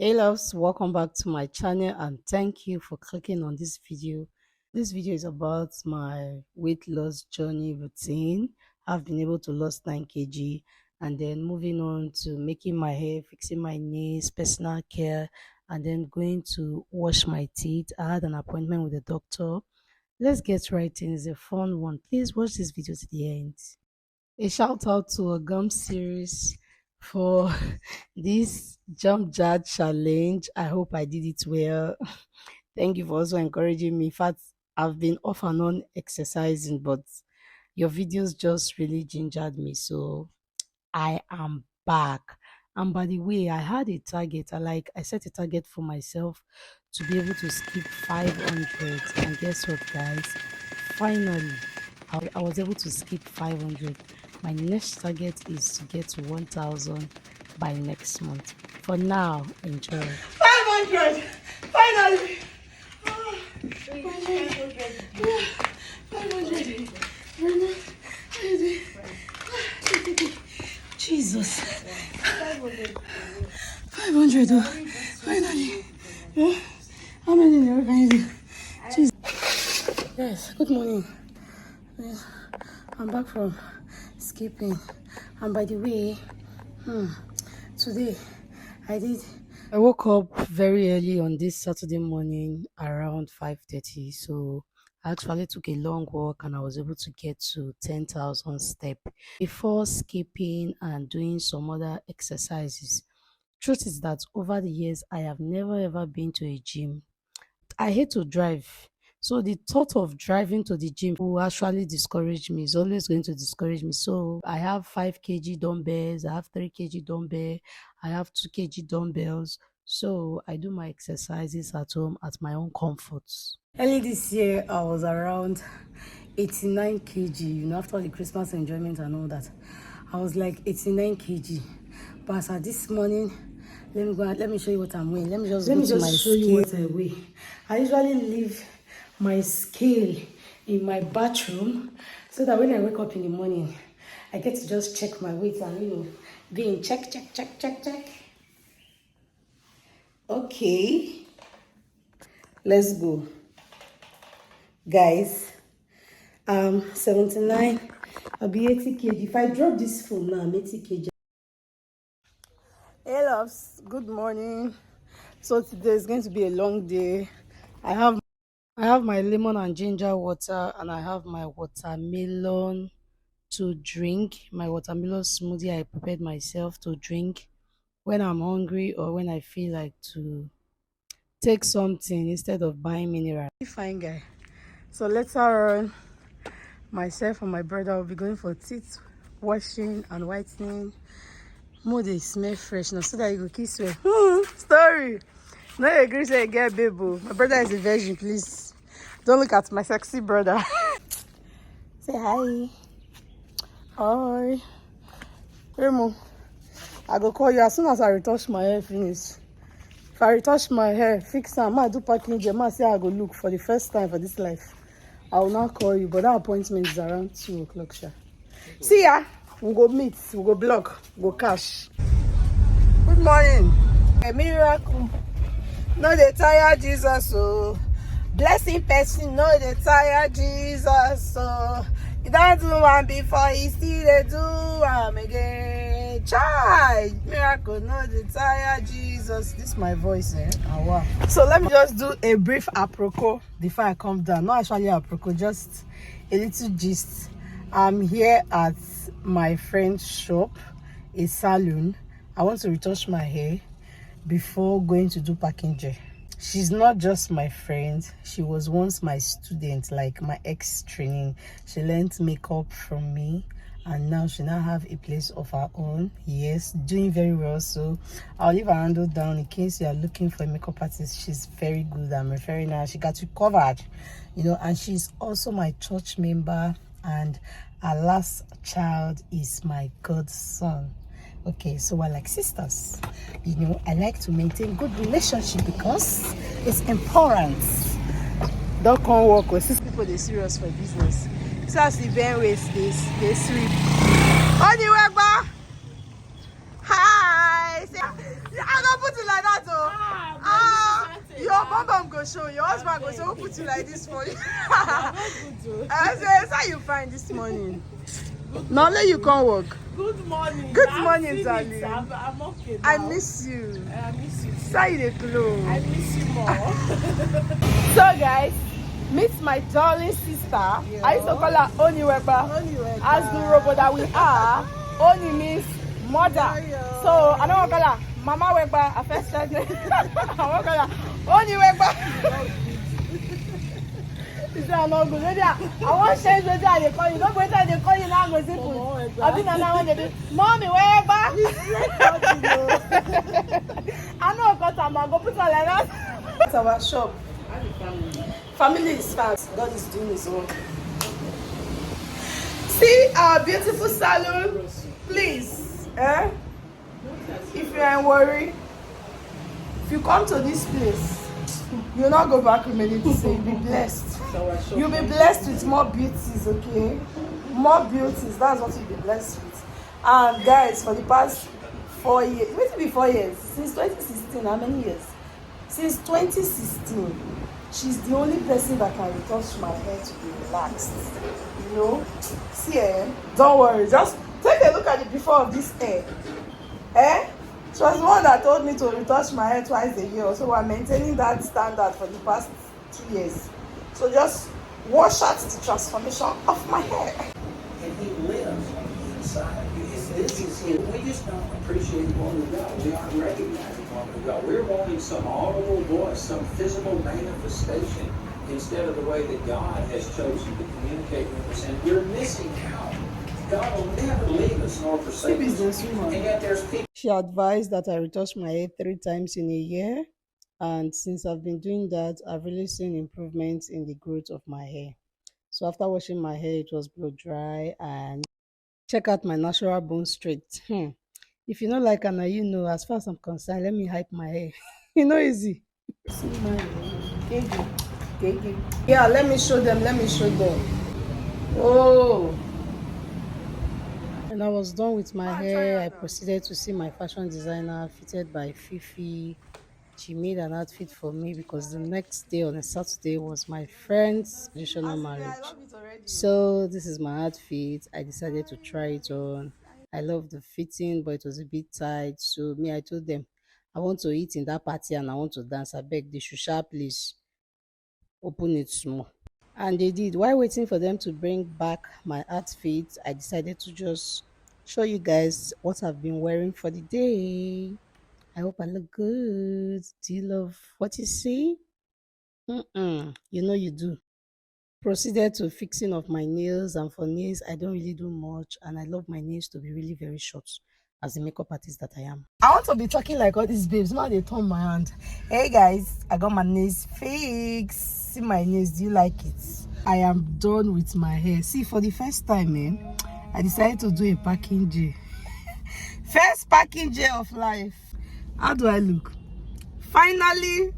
Hey loves, welcome back to my channel and thank you for clicking on this video. This video is about my weight loss journey routine. I've been able to lose 9 kg and then moving on to making my hair, fixing my nails, personal care, and then going to wash my teeth. I had an appointment with the doctor. Let's get right in. It's a fun one. Please watch this video to the end. A shout out to a gum series for this jump jar challenge. I hope I did it well. Thank you for also encouraging me. In fact, I've been off and on exercising, but your videos just really gingered me. So I am back. And by the way, I had a target. I set a target for myself to be able to skip 500. And guess what, guys? Finally, I was able to skip 500. My next target is to get to 1,000 by next month. For now, enjoy. 500! Finally! 500! Jesus! 500! Finally! Yeah. How many can you do? Jesus! Yes, good morning. Yes, I'm back from skipping. And by the way, today I woke up very early on this Saturday morning around 5:30. So I actually took a long walk and I was able to get to 10,000 steps before skipping and doing some other exercises. Truth is that over the years, I have never ever been to a gym. I hate to drive. So the thought of driving to the gym will actually discourage me. It's always going to discourage me. So I have 5 kg dumbbells, I have 3 kg dumbbell, I have 2 kg dumbbells. So I do my exercises at home at my own comfort. Early this year, I was around 89 kg, after the Christmas enjoyment and all that. I was like 89 kg. But as at this morning, let me show you what I'm weighing. Let me just show you what I weigh. I usually leave my scale in my bathroom so that when I wake up in the morning, I get to just check my weight and be in check. Okay, let's go, guys. 79. I'll be 80 kg. If I drop this phone now, I'm 80 kg. Hey loves, good morning. So today is going to be a long day. I have my lemon and ginger water and I have my watermelon to drink. My watermelon smoothie I prepared myself to drink when I'm hungry or when I feel like to take something instead of buying mineral. Fine guy. So later on, myself and my brother will be going for teeth washing and whitening. More they smell fresh now so that you go kiss me. Story. No, you agree say get baby. My brother is a virgin, please. Don't look at my sexy brother. Say hi. Hi. Remo, I go call you as soon as I retouch my hair finish. If I retouch my hair, fix am, I do packing gym, I say I go look for the first time for this life. I will not call you, but that appointment is around 2 o'clock, sha. See ya. We'll go meet, we'll go blog, we'll go cash. Good morning. A miracle. No, they tire Jesus, so blessing person, no, they tire Jesus, so he don't do one before, he still they do again. Child, miracle, no, they tire Jesus. This is my voice, eh? Oh, wow. So let me just do a brief apropos before I come down. Not actually apropos, just a little gist. I'm here at my friend's shop, a salon. I want to retouch my hair before going to do packing gel. She's not just my friend, she was once my student, like my ex-training. She learned makeup from me and now she now have a place of her own. Yes, doing very well. So I'll leave her handle down in case you are looking for a makeup artist. She's very good. I'm referring her. She got you covered, and she's also my church member and her last child is my godson. Okay, so we're like sisters. I like to maintain good relationship because it's important. Don't come work with six people, they're serious for business. So as the Ben ways, they sweep. Anyway, hi! I'm gonna put it like that though. go show your husband go say who put you like this for you. I say that's how you find this morning. Now let you come work. Good morning. Good morning, darling. I'm okay now. I miss you. I miss you. Say the clothes. I miss you more. So guys, meet my darling sister. Yeah. I used to call her Oniweba. As the robot that we are, Oni means mother. Yeah. So I don't want to call her Mama Weba. I first started. I want to call her Oniweba. Is that not good? I want to change the day they call you. Don't wait till they call you now. Go simple. I've been another one. They do. Mommy, Weba. I know because I'm go put her like that. That's our shop. Family is fast. God is doing his work. See our beautiful salon, please. If you are in worry, if you come to this place, you'll not go back remaining to say you'll be blessed. You'll be blessed with more beauties, okay? More beauties. That's what you'll be blessed with. And guys, for the past 4 years, wait till be 4 years. Since 2016, how many years? Since 2016. She's the only person that can retouch my hair to be relaxed. You know? See, don't worry. Just take a look at the before of this hair. She was the one that told me to retouch my hair twice a year. So we're maintaining that standard for the past 2 years. So just wash out the transformation of my hair. And he lives inside. This is him. We just don't appreciate what we've got. We aren't recognizing what we've got. We're wanting some audible voice, some physical manifestation, instead of the way that God has chosen to communicate with us. And we're missing out. God will never leave us nor forsake us. And yet there's people. She advised that I retouch my hair 3 times in a year. And since I've been doing that, I've really seen improvements in the growth of my hair. So after washing my hair, it was blow dry. And check out my natural bone straight. If you know like Anna, you know, as far as I'm concerned, let me hype my hair. You know, easy. See my hair. Yeah, let me show them. Oh. When I was done with my hair, I proceeded to see my fashion designer, fitted by Fifi. She made an outfit for me because the next day on a Saturday was my friend's traditional marriage. So this is my outfit. I decided to try it on. I love the fitting, but it was a bit tight. So me, I told them I want to eat in that party and I want to dance. I beg the shusha, please open it small. And they did. While waiting for them to bring back my outfit, I decided to just show you guys what I've been wearing for the day. I hope I look good. Do you love what you see? You know you do. Proceeded to fixing of my nails, and for nails I don't really do much, and I love my nails to be really very short as the makeup artist that I am. I want to be talking like all these babes. Now they turn my hand. Hey guys, I got my nails fixed. See my nails, do you like it? I am done with my hair. See, for the first time, I decided to do a packing gel. First packing gel of life. How do I look? Finally.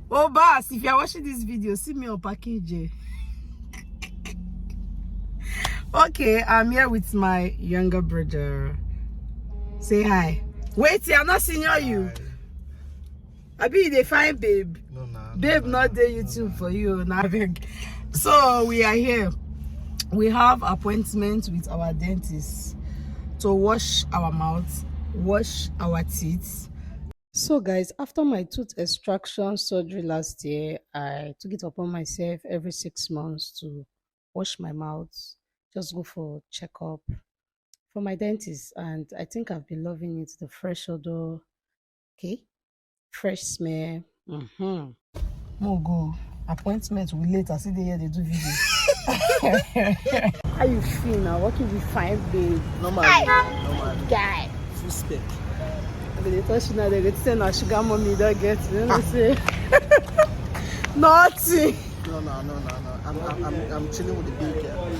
Oh, boss, if you're watching this video, see me on packing gel. Okay, I'm here with my younger brother. Say hi. Wait, I'm not senior you. I be the fine babe. No, babe, not the YouTube for you. Nothing. So we are here. We have appointments with our dentist to wash our mouths, wash our teeth. So guys, after my tooth extraction surgery last year, I took it upon myself every 6 months to wash my mouth, just go for checkup for my dentist, and I think I've been loving it. The fresh odor, okay, fresh smell. More go appointment we later. See the here they do video. How you feel now? What can we find, babe? Normal. Guy. Full spec. They touch now. They get say na sugar mommy don't get. You know say nothing. No. I'm chilling with the big girl. You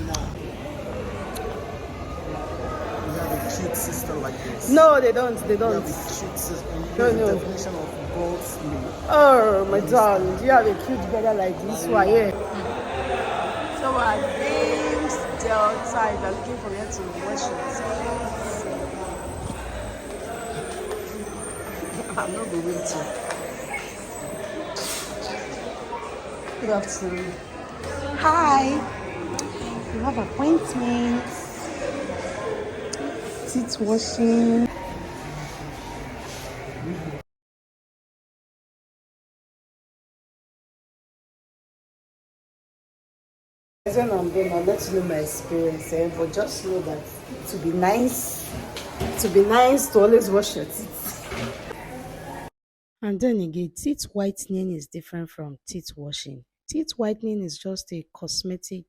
have a cute sister like this. No, they don't. You have a cute sister. No. The definition of gold sleeve. Oh my darling, you have a cute brother like this one, yeah. So our names Delta, if you're looking for where to wash your I'm not going to. Good afternoon. Hi. You have appointments, teeth washing. When I'm done, I'll let you know my experience. But just know that to be nice, to always wash your teeth. And then again, teeth whitening is different from teeth washing. Teeth whitening is just a cosmetic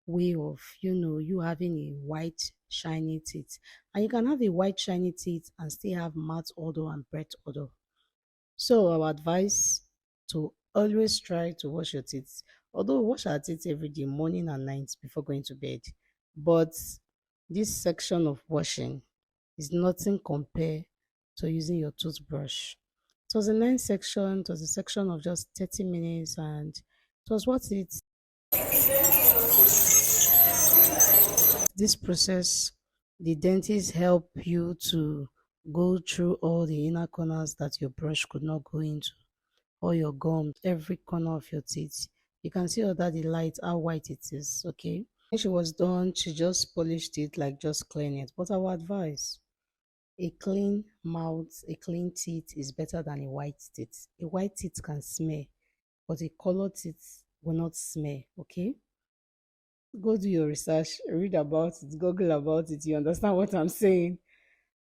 way of, you having a white, shiny teeth. And you can have a white, shiny teeth and still have mouth odor and breath odor. So our advice to always try to wash your teeth. Although we wash our teeth every day, morning and night before going to bed. But this section of washing is nothing compared to using your toothbrush. It was a nice section. It was a section of just 30 minutes and it was worth it. This process, the dentist help you to go through all the inner corners that your brush could not go into, all your gums, every corner of your teeth. You can see under the light how white it is, okay? When she was done, she just polished it like just clean it. But our advice, a clean mouth, a clean teeth is better than a white teeth. A white teeth can smell, but a colored teeth will not smell, okay? Go do your research, read about it, Google about it. You understand what I'm saying?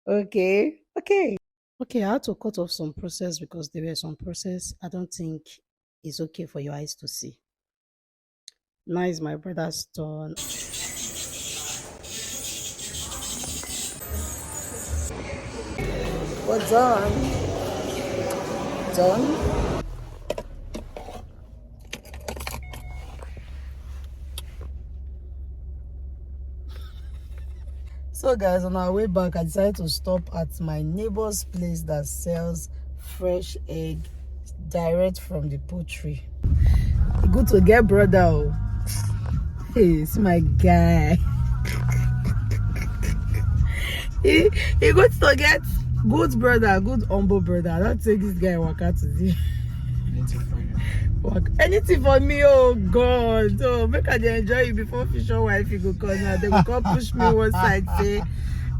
Okay, okay. Okay, I had to cut off some process because there were some process I don't think is okay for your eyes to see. Now is my brother's turn. We're done. Done. So guys, on our way back, I decided to stop at my neighbor's place that sells fresh egg direct from the poultry. Good to get brother. Oh. Hey, it's my guy. He good to get good brother, good humble brother. I don't take this guy work out today. Work anything for me, oh God. Oh, make I dey enjoy you before future wife you go come now. They will come push me one side, say,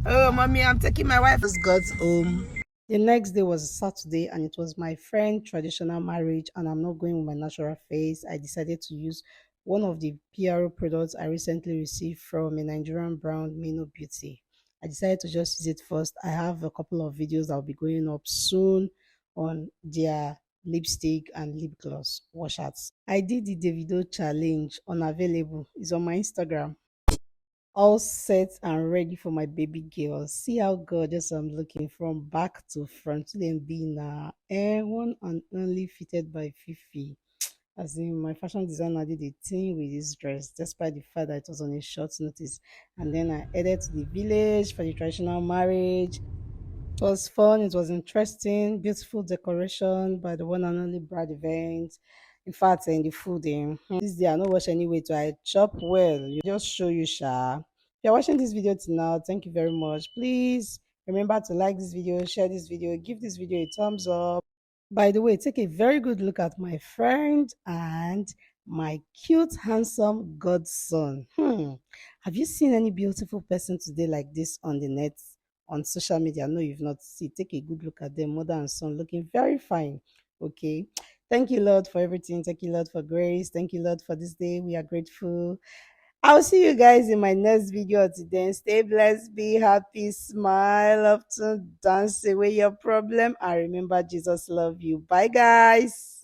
oh mommy, I'm taking my wife. Just got home. The next day was Saturday and it was my friend traditional marriage and I'm not going with my natural face. I decided to use one of the PRO products I recently received from a Nigerian brand, Mino Beauty. I decided to just use it first. I have a couple of videos that will be going up soon on their lipstick and lip gloss washers. I did the Davido challenge unavailable. It's on my Instagram, all set and ready for my baby girl. See how gorgeous I'm looking from back to front. Then be now. One and only fitted by Fifi. As in, my fashion designer did a thing with this dress, despite the fact that it was on a short notice. And then I headed to the village for the traditional marriage. It was fun, it was interesting, beautiful decoration by the one and only bride event. In fact, in the food, this day I no watch anyway, so I chop well. You just show you, Sha. If you're watching this video till now, thank you very much. Please remember to like this video, share this video, give this video a thumbs up. By the way, take a very good look at my friend and my cute, handsome godson. Have you seen any beautiful person today like this on the net, on social media? No, you've not seen. Take a good look at them, mother and son, looking very fine. Okay. Thank you, Lord, for everything. Thank you, Lord, for grace. Thank you, Lord, for this day. We are grateful. I'll see you guys in my next video today. Stay blessed, be happy, smile, often dance away your problem, and remember Jesus love you. Bye, guys.